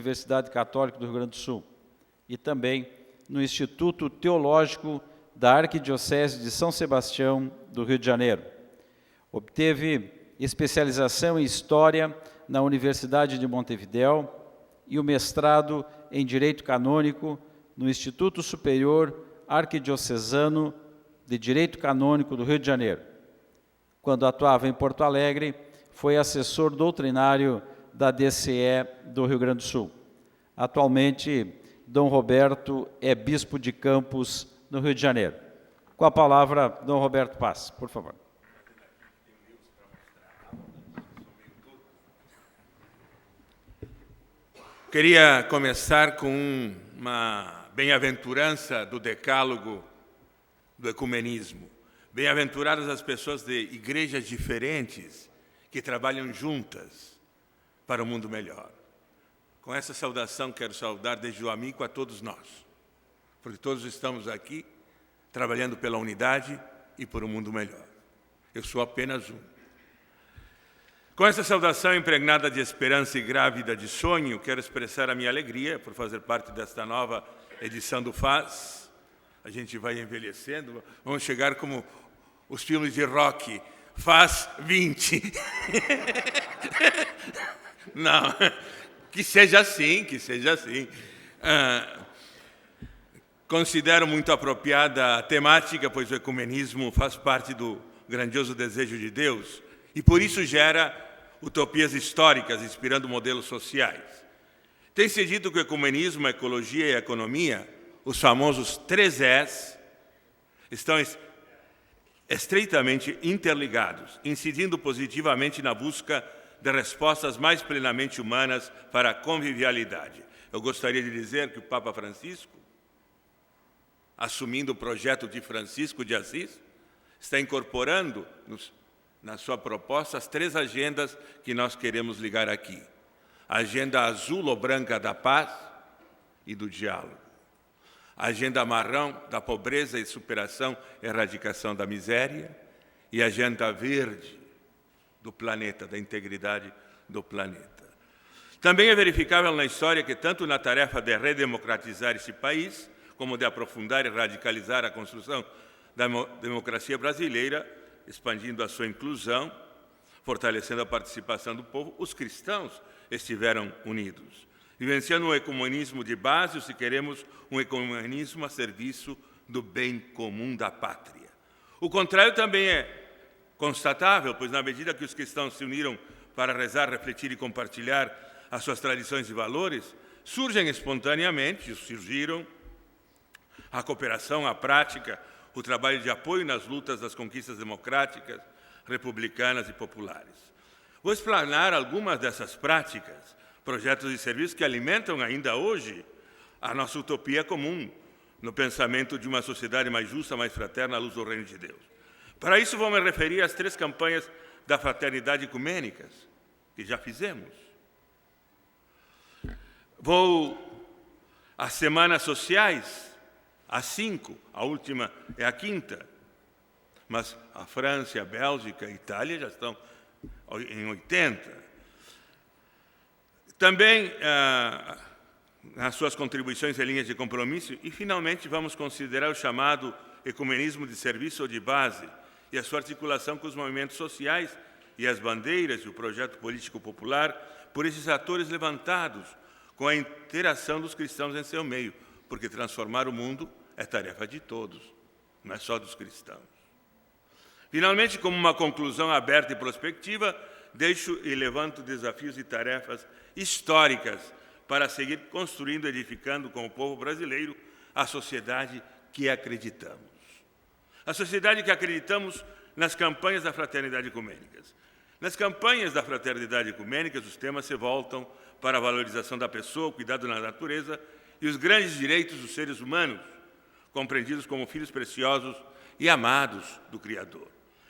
Universidade Católica do Rio Grande do Sul e também no Instituto Teológico da Arquidiocese de São Sebastião do Rio de Janeiro. Obteve especialização em História na Universidade de Montevidéu e o mestrado em Direito Canônico no Instituto Superior Arquidiocesano de Direito Canônico do Rio de Janeiro. Quando atuava em Porto Alegre, foi assessor doutrinário da DCE do Rio Grande do Sul. Atualmente, Dom Roberto é bispo de Campos, no Rio de Janeiro. Com a palavra, Dom Roberto Paz, por favor. Queria começar com uma bem-aventurança do decálogo do ecumenismo. Bem-aventuradas as pessoas de igrejas diferentes que trabalham juntas para um mundo melhor. Com essa saudação, quero saudar desde o amigo a todos nós, porque todos estamos aqui trabalhando pela unidade e por um mundo melhor. Eu sou apenas um. Com essa saudação impregnada de esperança e grávida de sonho, quero expressar a minha alegria por fazer parte desta nova edição do FAS. A gente vai envelhecendo, vamos chegar como os filmes de rock, FAS 20. Não, que seja assim, que seja assim. Considero muito apropriada a temática, pois o ecumenismo faz parte do grandioso desejo de Deus e por isso gera utopias históricas, inspirando modelos sociais. Tem-se dito que o ecumenismo, a ecologia e a economia, os famosos 3 Es, estão estreitamente interligados, incidindo positivamente na busca de respostas mais plenamente humanas para a convivialidade. Eu gostaria de dizer que o Papa Francisco, assumindo o projeto de Francisco de Assis, está incorporando na sua proposta as 3 agendas que nós queremos ligar aqui. A agenda azul ou branca da paz e do diálogo. A agenda marrom da pobreza e superação e erradicação da miséria. E a agenda verde do planeta, da integridade do planeta. Também é verificável na história que, tanto na tarefa de redemocratizar esse país, como de aprofundar e radicalizar a construção da democracia brasileira, expandindo a sua inclusão, fortalecendo a participação do povo, os cristãos estiveram unidos, vivenciando um ecumenismo de base, ou se queremos, um ecumenismo a serviço do bem comum da pátria. O contrário também é constatável, pois na medida que os cristãos se uniram para rezar, refletir e compartilhar as suas tradições e valores, surgiram a cooperação, a prática, o trabalho de apoio nas lutas das conquistas democráticas, republicanas e populares. Vou explanar algumas dessas práticas, projetos e serviços que alimentam ainda hoje a nossa utopia comum, no pensamento de uma sociedade mais justa, mais fraterna, à luz do reino de Deus. Para isso, vou me referir às 3 campanhas da Fraternidade Ecumênicas, que já fizemos. Vou às Semanas Sociais, às 5, a última é a 5ª, mas a França, a Bélgica, a Itália já estão em 80. Também nas suas contribuições e linhas de compromisso, e finalmente vamos considerar o chamado ecumenismo de serviço ou de base e a sua articulação com os movimentos sociais e as bandeiras e o projeto político popular por esses atores levantados com a interação dos cristãos em seu meio, porque transformar o mundo é tarefa de todos, não é só dos cristãos. Finalmente, como uma conclusão aberta e prospectiva, deixo e levanto desafios e tarefas históricas para seguir construindo e edificando com o povo brasileiro a sociedade que acreditamos. A sociedade que acreditamos nas campanhas da Fraternidade Ecumênicas. Nas campanhas da Fraternidade Ecumênicas, os temas se voltam para a valorização da pessoa, o cuidado da natureza e os grandes direitos dos seres humanos, compreendidos como filhos preciosos e amados do Criador.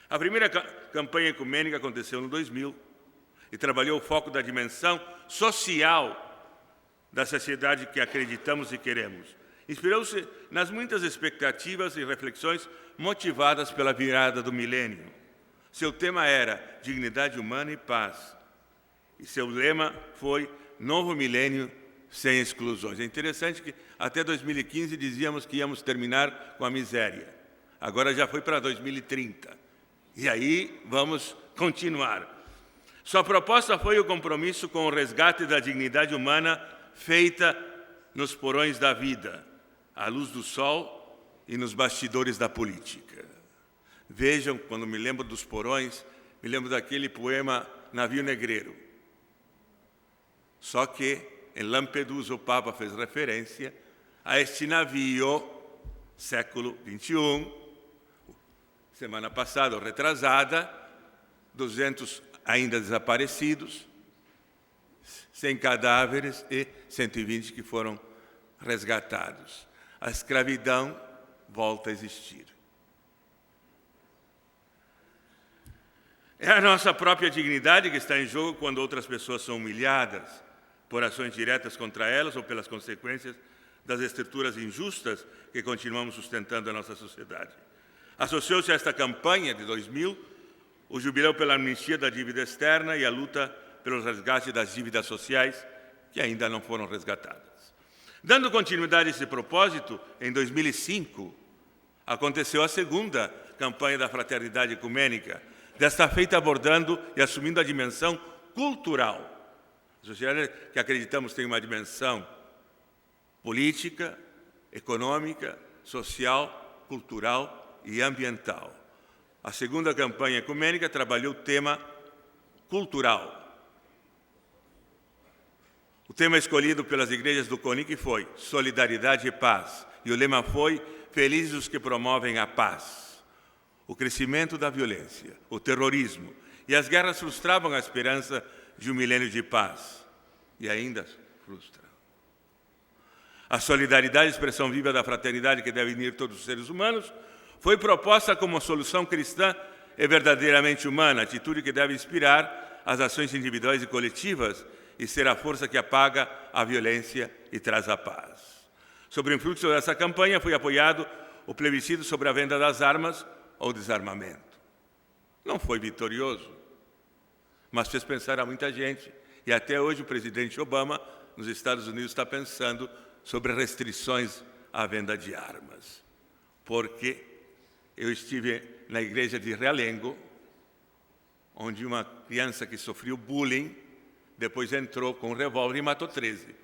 A primeira campanha ecumênica aconteceu no 2000 e trabalhou o foco da dimensão social da sociedade que acreditamos e queremos. Inspirou-se nas muitas expectativas e reflexões motivadas pela virada do milênio. Seu tema era dignidade humana e paz. E seu lema foi Novo Milênio, sem exclusões. É interessante que até 2015 dizíamos que íamos terminar com a miséria. Agora já foi para 2030. E aí vamos continuar. Sua proposta foi o compromisso com o resgate da dignidade humana feita nos porões da vida, à luz do sol e nos bastidores da política. Vejam, quando me lembro dos porões, me lembro daquele poema Navio Negreiro. Só que em Lampedusa o Papa fez referência a este navio, século XXI, semana passada ou retrasada, 200 ainda desaparecidos, 100 cadáveres e 120 que foram resgatados. A escravidão volta a existir. É a nossa própria dignidade que está em jogo quando outras pessoas são humilhadas por ações diretas contra elas ou pelas consequências das estruturas injustas que continuamos sustentando a nossa sociedade. Associou-se a esta campanha de 2000 o jubileu pela anistia da dívida externa e a luta pelo resgate das dívidas sociais que ainda não foram resgatadas. Dando continuidade a esse propósito, em 2005, aconteceu a segunda campanha da Fraternidade Ecumênica, desta feita abordando e assumindo a dimensão cultural. A sociedade que acreditamos tem uma dimensão política, econômica, social, cultural e ambiental. A segunda campanha ecumênica trabalhou o tema cultural. O tema escolhido pelas igrejas do CONIC foi Solidariedade e Paz, e o lema foi Felizes os que promovem a paz. O crescimento da violência, o terrorismo e as guerras frustravam a esperança de um milênio de paz, e ainda frustram. A solidariedade, expressão viva da fraternidade que deve unir todos os seres humanos, foi proposta como solução cristã e verdadeiramente humana, atitude que deve inspirar as ações individuais e coletivas e ser a força que apaga a violência e traz a paz. Sobre o influxo dessa campanha foi apoiado o plebiscito sobre a venda das armas ou desarmamento. Não foi vitorioso, mas fez pensar a muita gente. E até hoje o presidente Obama, nos Estados Unidos, está pensando sobre restrições à venda de armas. Porque eu estive na igreja de Realengo, onde uma criança que sofreu bullying, depois entrou com um revólver e matou 13.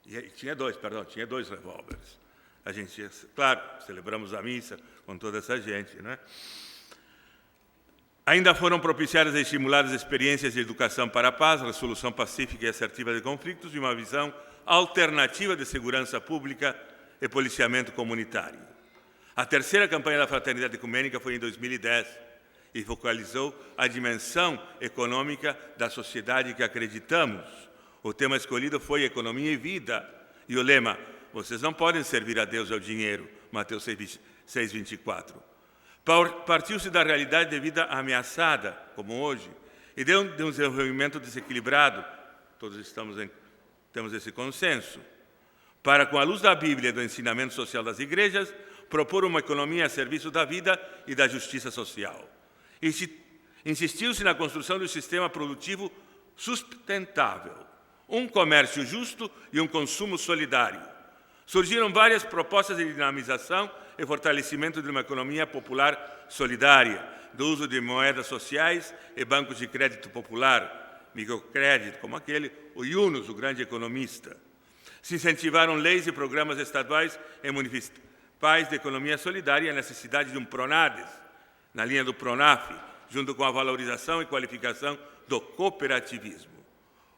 E tinha dois revólveres. A gente, claro, celebramos a missa com toda essa gente, né? Ainda foram propiciadas e estimuladas experiências de educação para a paz, resolução pacífica e assertiva de conflitos e uma visão alternativa de segurança pública e policiamento comunitário. A terceira campanha da Fraternidade Ecumênica foi em 2010 e focalizou a dimensão econômica da sociedade que acreditamos. O tema escolhido foi Economia e Vida e o lema Vocês não podem servir a Deus e ao dinheiro, Mateus 6:24. Partiu-se da realidade de vida ameaçada, como hoje, e de um desenvolvimento desequilibrado, todos temos esse consenso, para, com a luz da Bíblia e do ensinamento social das igrejas, propor uma economia a serviço da vida e da justiça social. Insistiu-se na construção de um sistema produtivo sustentável, um comércio justo e um consumo solidário. Surgiram várias propostas de dinamização e fortalecimento de uma economia popular solidária, do uso de moedas sociais e bancos de crédito popular, microcrédito, como o Yunus, o grande economista. Se incentivaram leis e programas estaduais e municipais de economia solidária e a necessidade de um PRONADES, na linha do PRONAF, junto com a valorização e qualificação do cooperativismo.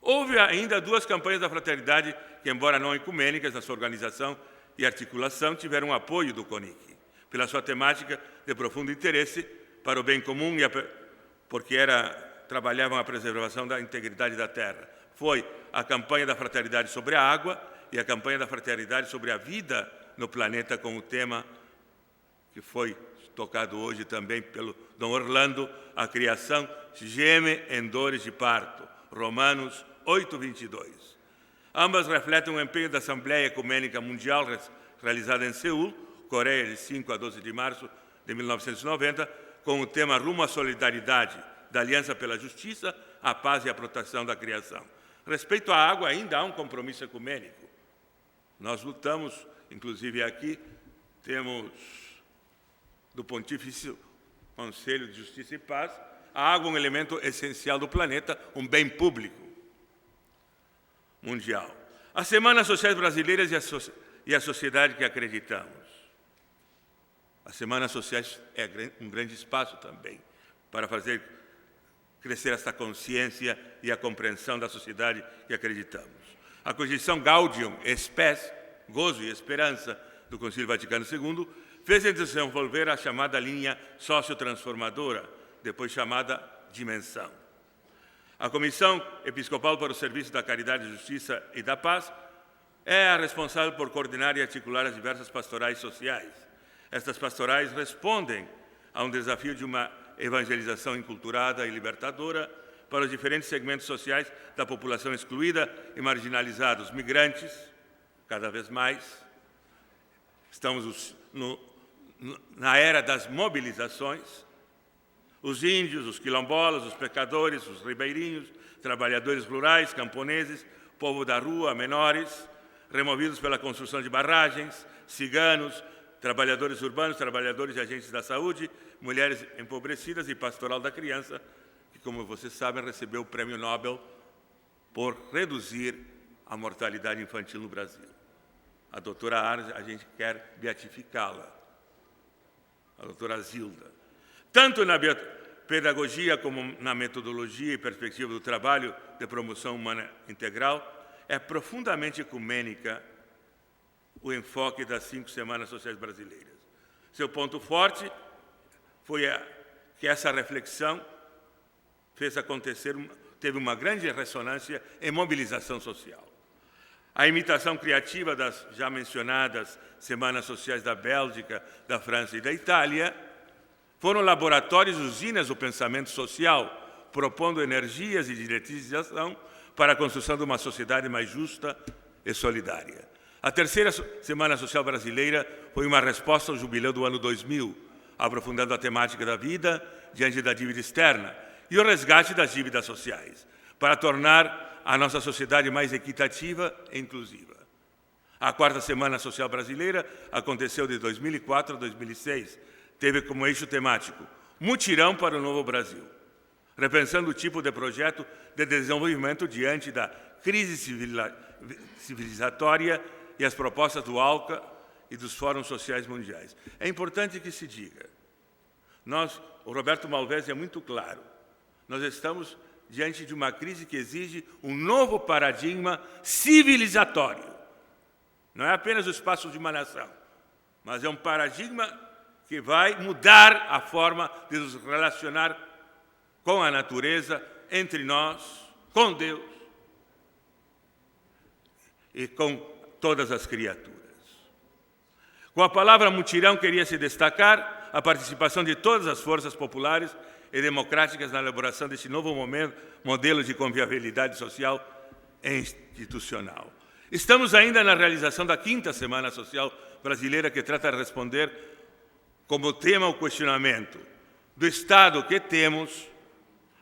Houve ainda duas campanhas da fraternidade que, embora não ecumênicas na sua organização e articulação, tiveram apoio do CONIC, pela sua temática de profundo interesse para o bem comum e porque trabalhavam a preservação da integridade da terra. Foi a campanha da fraternidade sobre a água e a campanha da fraternidade sobre a vida no planeta, com o tema que foi tocado hoje também pelo Dom Orlando, a criação geme em dores de parto, Romanos 8:22. Ambas refletem o empenho da Assembleia Ecumênica Mundial realizada em Seul, Coreia, de 5 a 12 de março de 1990, com o tema Rumo à Solidariedade, da Aliança pela Justiça, a Paz e a Proteção da Criação. Respeito à água, ainda há um compromisso ecumênico. Nós lutamos, inclusive aqui, temos do Pontifício Conselho de Justiça e Paz, a água é um elemento essencial do planeta, um bem público mundial. As Semanas Sociais Brasileiras e a sociedade que acreditamos. As Semanas Sociais é um grande espaço também para fazer crescer esta consciência e a compreensão da sociedade que acreditamos. A Constituição Gaudium et Spes, Gozo e Esperança, do Concílio Vaticano II, fez desenvolver a chamada linha sociotransformadora, depois chamada Dimensão. A Comissão Episcopal para o Serviço da Caridade, Justiça e da Paz é a responsável por coordenar e articular as diversas pastorais sociais. Estas pastorais respondem a um desafio de uma evangelização enculturada e libertadora para os diferentes segmentos sociais da população excluída e marginalizada, os migrantes, cada vez mais. Estamos na era das mobilizações. Os índios, os quilombolas, os pescadores, os ribeirinhos, trabalhadores rurais, camponeses, povo da rua, menores, removidos pela construção de barragens, ciganos, trabalhadores urbanos, trabalhadores e agentes da saúde, mulheres empobrecidas e pastoral da criança, que, como vocês sabem, recebeu o Prêmio Nobel por reduzir a mortalidade infantil no Brasil. A doutora Arnes, a gente quer beatificá-la, a doutora Zilda. Tanto na pedagogia como na metodologia e perspectiva do trabalho de promoção humana integral, é profundamente ecumênica o enfoque das 5 Semanas Sociais Brasileiras. Seu ponto forte foi que essa reflexão fez acontecer, teve uma grande ressonância e mobilização social. A imitação criativa das já mencionadas Semanas Sociais da Bélgica, da França e da Itália foram laboratórios usinas do pensamento social, propondo energias e diretrizes de ação para a construção de uma sociedade mais justa e solidária. A terceira Semana Social Brasileira foi uma resposta ao jubileu do ano 2000, aprofundando a temática da vida diante da dívida externa e o resgate das dívidas sociais, para tornar a nossa sociedade mais equitativa e inclusiva. A 4ª Semana Social Brasileira aconteceu de 2004 a 2006, teve como eixo temático Mutirão para o Novo Brasil, repensando o tipo de projeto de desenvolvimento diante da crise civilizatória e as propostas do ALCA e dos fóruns sociais mundiais. É importante que se diga, o Roberto Malvesi é muito claro, nós estamos diante de uma crise que exige um novo paradigma civilizatório. Não é apenas o espaço de uma nação, mas é um paradigma que vai mudar a forma de nos relacionar com a natureza, entre nós, com Deus e com todas as criaturas. Com a palavra mutirão, queria se destacar a participação de todas as forças populares e democráticas na elaboração deste novo modelo de convivialidade social e institucional. Estamos ainda na realização da 5ª Semana Social Brasileira, que trata de responder como tema o questionamento do Estado que temos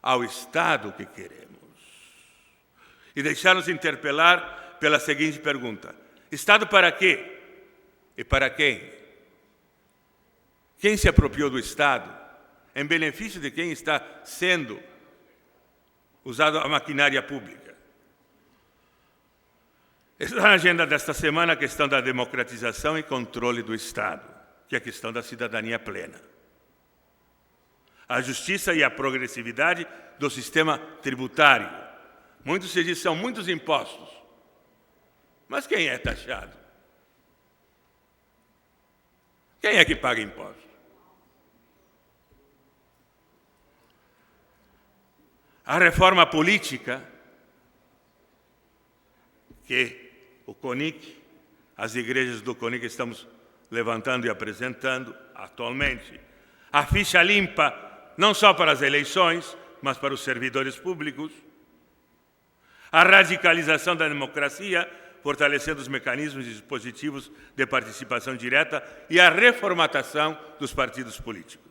ao Estado que queremos. E deixar-nos interpelar pela seguinte pergunta: Estado para quê? E para quem? Quem se apropriou do Estado? Em benefício de quem está sendo usada a maquinária pública? Está na agenda desta semana a questão da democratização e controle do Estado, que é a questão da cidadania plena. A justiça e a progressividade do sistema tributário. Muitos se diz são muitos impostos. Mas quem é taxado? Quem é que paga impostos? A reforma política que o CONIC, as igrejas do CONIC estamos levantando e apresentando atualmente. A ficha limpa, não só para as eleições, mas para os servidores públicos. A radicalização da democracia, fortalecendo os mecanismos e dispositivos de participação direta e a reformatação dos partidos políticos.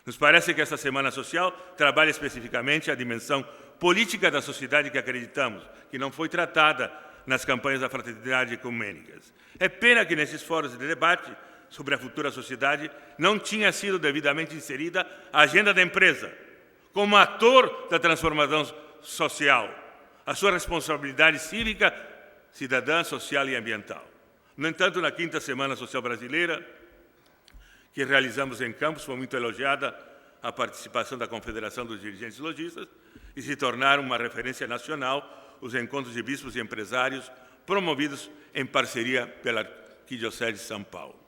Nos parece que essa Semana Social trabalha especificamente a dimensão política da sociedade que acreditamos, que não foi tratada nas campanhas da fraternidade ecumênicas. É pena que nesses fóruns de debate sobre a futura sociedade não tinha sido devidamente inserida a agenda da empresa, como ator da transformação social, a sua responsabilidade cívica, cidadã, social e ambiental. No entanto, na 5ª Semana Social Brasileira, que realizamos em Campos, foi muito elogiada a participação da Confederação dos Dirigentes Lojistas e se tornaram uma referência nacional os encontros de bispos e empresários promovidos em parceria pela Arquidiocese de São Paulo.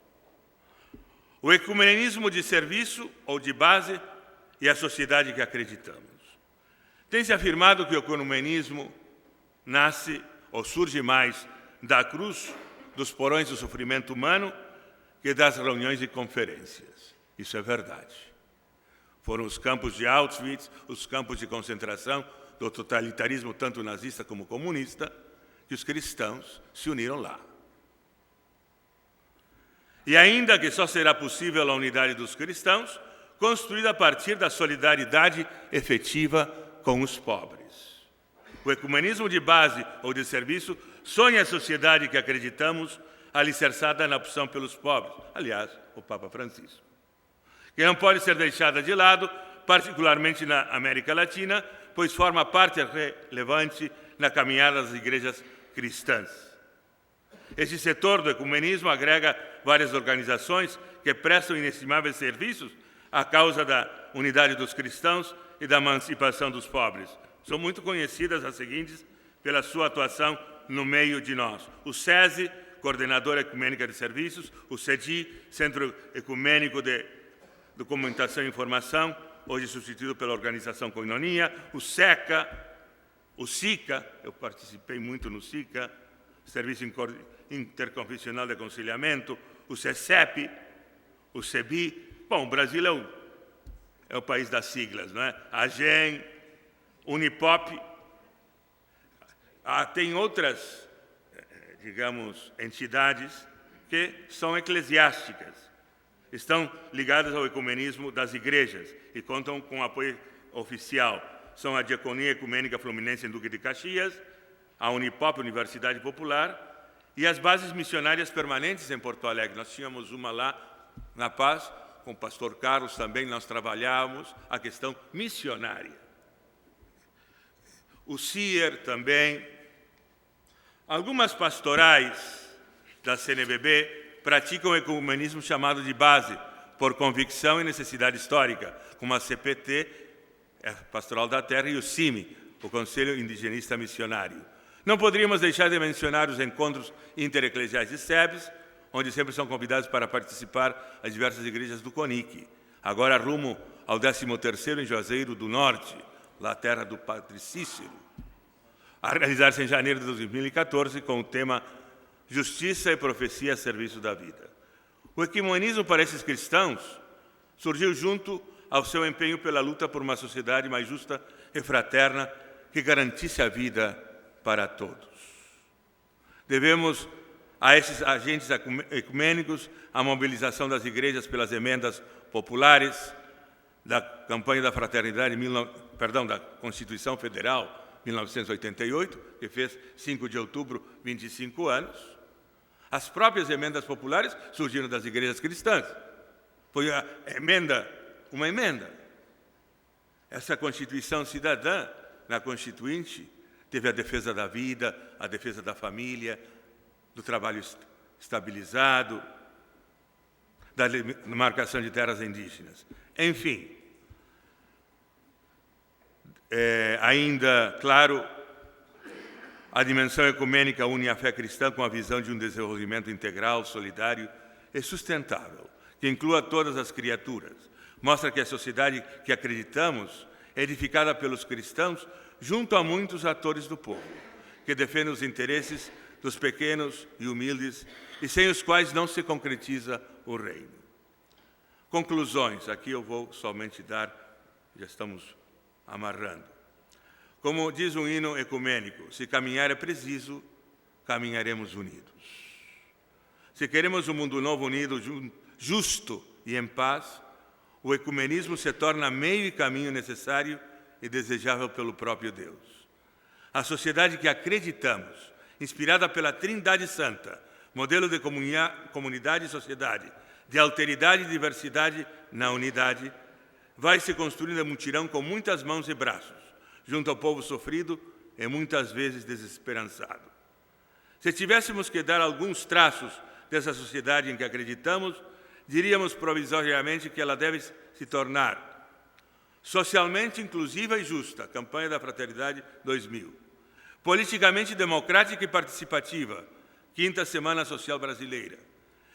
O ecumenismo de serviço ou de base e a sociedade que acreditamos. Tem-se afirmado que o ecumenismo nasce ou surge mais da cruz, dos porões do sofrimento humano, que das reuniões e conferências. Isso é verdade. Foram os campos de Auschwitz, os campos de concentração do totalitarismo, tanto nazista como comunista, que os cristãos se uniram lá. E ainda que só será possível a unidade dos cristãos, construída a partir da solidariedade efetiva com os pobres. O ecumenismo de base ou de serviço sonha a sociedade que acreditamos alicerçada na opção pelos pobres, aliás, o Papa Francisco, que não pode ser deixada de lado, particularmente na América Latina, pois forma parte relevante na caminhada das igrejas cristãs. Esse setor do ecumenismo agrega várias organizações que prestam inestimáveis serviços à causa da unidade dos cristãos e da emancipação dos pobres. São muito conhecidas as seguintes pela sua atuação no meio de nós. O SESI, Coordenadora Ecumênica de Serviços, o CEDI, Centro Ecumênico de Documentação e Informação, hoje substituído pela Organização Koinonia, o SECA, o SICA, eu participei muito no SICA, Serviço Interconfessional de Aconselhamento, o CECEP, o CEBI. Bom, o Brasil é o país das siglas, não é? A AGEM, Unipop. Tem outras, digamos, entidades que são eclesiásticas, estão ligadas ao ecumenismo das igrejas e contam com apoio oficial. São a Diaconia Ecumênica Fluminense em Duque de Caxias, a Unipop, Universidade Popular, e as bases missionárias permanentes em Porto Alegre. Nós tínhamos uma lá na Paz, com o pastor Carlos também, nós trabalhávamos a questão missionária. O CIER também. Algumas pastorais da CNBB praticam o ecumenismo chamado de base, por convicção e necessidade histórica, como a CPT, a Pastoral da Terra, e o CIMI, o Conselho Indigenista Missionário. Não poderíamos deixar de mencionar os encontros intereclesiais de SEBS, onde sempre são convidados para participar as diversas igrejas do CONIC. Agora rumo ao 13º em Juazeiro do Norte, lá a terra do Padre Cícero, a realizar-se em janeiro de 2014 com o tema Justiça e Profecia a Serviço da Vida. O ecumenismo para esses cristãos surgiu junto ao seu empenho pela luta por uma sociedade mais justa e fraterna que garantisse a vida para todos. Devemos a esses agentes ecumênicos a mobilização das igrejas pelas emendas populares da campanha da Fraternidade, da Constituição Federal 1988, que fez 5 de outubro 25 anos. As próprias emendas populares surgiram das igrejas cristãs. Foi uma emenda. Essa Constituição cidadã, na Constituinte, teve a defesa da vida, a defesa da família, do trabalho estabilizado, da demarcação de terras indígenas. Enfim, ainda, claro, a dimensão ecumênica une a fé cristã com a visão de um desenvolvimento integral, solidário e sustentável, que inclua todas as criaturas. Mostra que a sociedade que acreditamos é edificada pelos cristãos junto a muitos atores do povo, que defendem os interesses dos pequenos e humildes e sem os quais não se concretiza o reino. Conclusões, aqui eu vou somente dar, já estamos amarrando. Como diz um hino ecumênico, se caminhar é preciso, caminharemos unidos. Se queremos um mundo novo, unido, justo e em paz, o ecumenismo se torna meio e caminho necessário e desejável pelo próprio Deus. A sociedade que acreditamos, inspirada pela Trindade Santa, modelo de comunidade e sociedade, de alteridade e diversidade na unidade, vai se construindo em mutirão com muitas mãos e braços, junto ao povo sofrido e muitas vezes desesperançado. Se tivéssemos que dar alguns traços dessa sociedade em que acreditamos, diríamos provisoriamente que ela deve se tornar socialmente inclusiva e justa, campanha da Fraternidade 2000. Politicamente democrática e participativa, 5ª Semana Social Brasileira.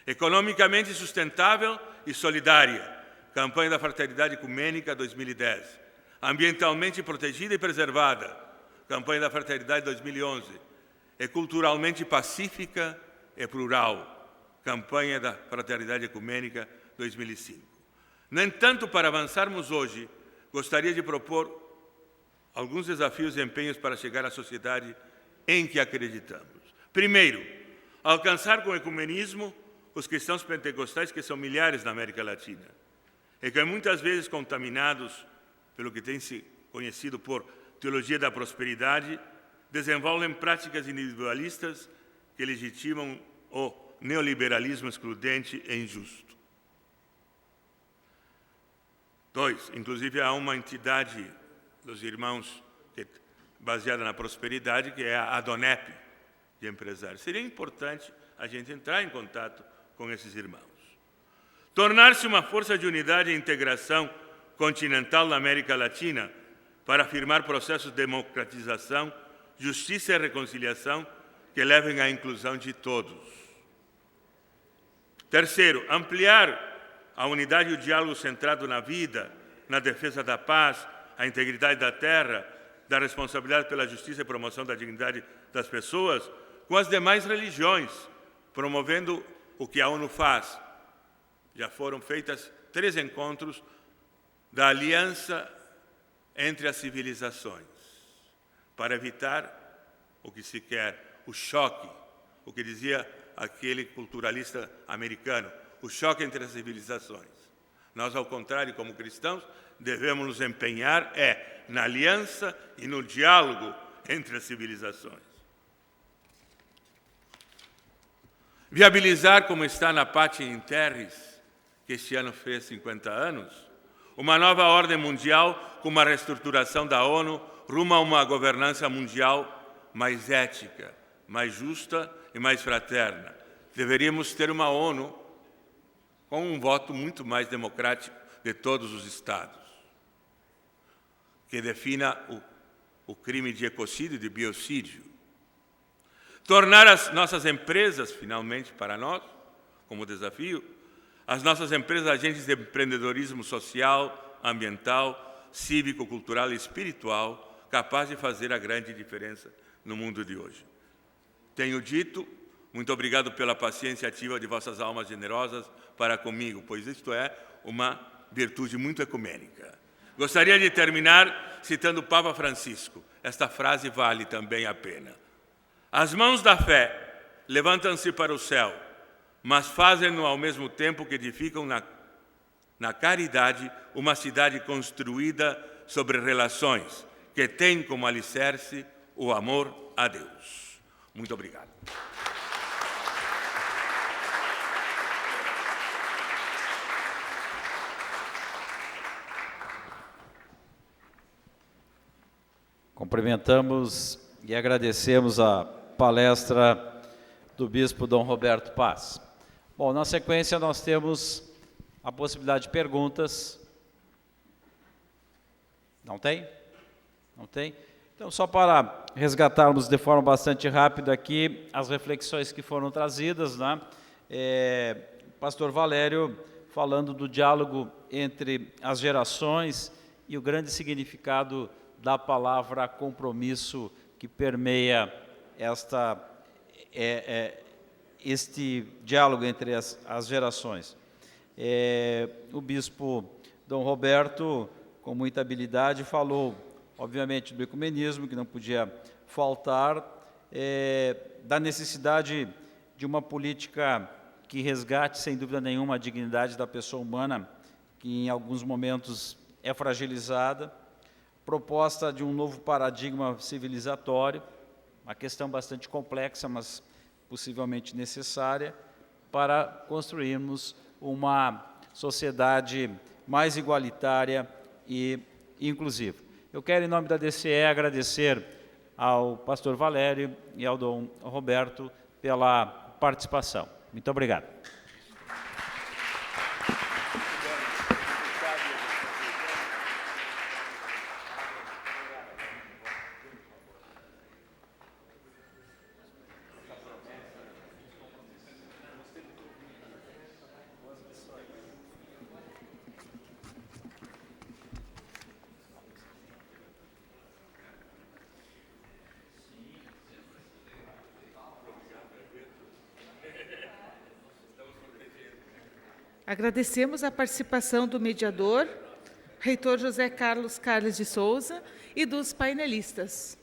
Economicamente sustentável e solidária, campanha da Fraternidade Ecumênica 2010. Ambientalmente protegida e preservada, campanha da Fraternidade 2011. E culturalmente pacífica e plural, campanha da Fraternidade Ecumênica 2005. No entanto, para avançarmos hoje, gostaria de propor alguns desafios e empenhos para chegar à sociedade em que acreditamos. Primeiro, alcançar com o ecumenismo os cristãos pentecostais, que são milhares na América Latina, e que muitas vezes contaminados pelo que tem se conhecido por teologia da prosperidade, desenvolvem práticas individualistas que legitimam o neoliberalismo excludente e injusto. 2. Inclusive, há uma entidade dos irmãos baseada na prosperidade, que é a ADONEP, de empresários. Seria importante a gente entrar em contato com esses irmãos. Tornar-se uma força de unidade e integração continental na América Latina para afirmar processos de democratização, justiça e reconciliação que levem à inclusão de todos. Terceiro, ampliar a unidade e o diálogo centrado na vida, na defesa da paz, a integridade da terra, da responsabilidade pela justiça e promoção da dignidade das pessoas, com as demais religiões, promovendo o que a ONU faz. Já foram feitos 3 encontros da aliança entre as civilizações, para evitar o que se quer, o choque, o que dizia aquele culturalista americano, o choque entre as civilizações. Nós, ao contrário, como cristãos, devemos nos empenhar na aliança e no diálogo entre as civilizações. Viabilizar, como está na Pacem in Terris, que este ano fez 50 anos, uma nova ordem mundial com uma reestruturação da ONU rumo a uma governança mundial mais ética, mais justa e mais fraterna. Deveríamos ter uma ONU com um voto muito mais democrático de todos os Estados, que defina o crime de ecocídio e de biocídio. Tornar as nossas empresas, finalmente, para nós, como desafio, as nossas empresas agentes de empreendedorismo social, ambiental, cívico, cultural e espiritual, capaz de fazer a grande diferença no mundo de hoje. Tenho dito, muito obrigado pela paciência ativa de vossas almas generosas para comigo, pois isto é uma virtude muito ecumênica. Gostaria de terminar citando o Papa Francisco. Esta frase vale também a pena. As mãos da fé levantam-se para o céu, mas fazem-no ao mesmo tempo que edificam na caridade uma cidade construída sobre relações que tem como alicerce o amor a Deus. Muito obrigado. Cumprimentamos e agradecemos a palestra do Bispo Dom Roberto Paz. Bom, na sequência nós temos a possibilidade de perguntas. Não tem? Não tem? Então, só para resgatarmos de forma bastante rápida aqui as reflexões que foram trazidas, né? Pastor Valério falando do diálogo entre as gerações e o grande significado da palavra compromisso que permeia este diálogo entre as gerações. O bispo Dom Roberto, com muita habilidade, falou, obviamente, do ecumenismo, que não podia faltar, da necessidade de uma política que resgate, sem dúvida nenhuma, a dignidade da pessoa humana, que em alguns momentos é fragilizada, proposta de um novo paradigma civilizatório, uma questão bastante complexa, mas possivelmente necessária, para construirmos uma sociedade mais igualitária e inclusiva. Eu quero, em nome da DCE, agradecer ao pastor Valério e ao dom Roberto pela participação. Muito obrigado. Agradecemos a participação do mediador, reitor José Carlos Carles de Souza, e dos painelistas.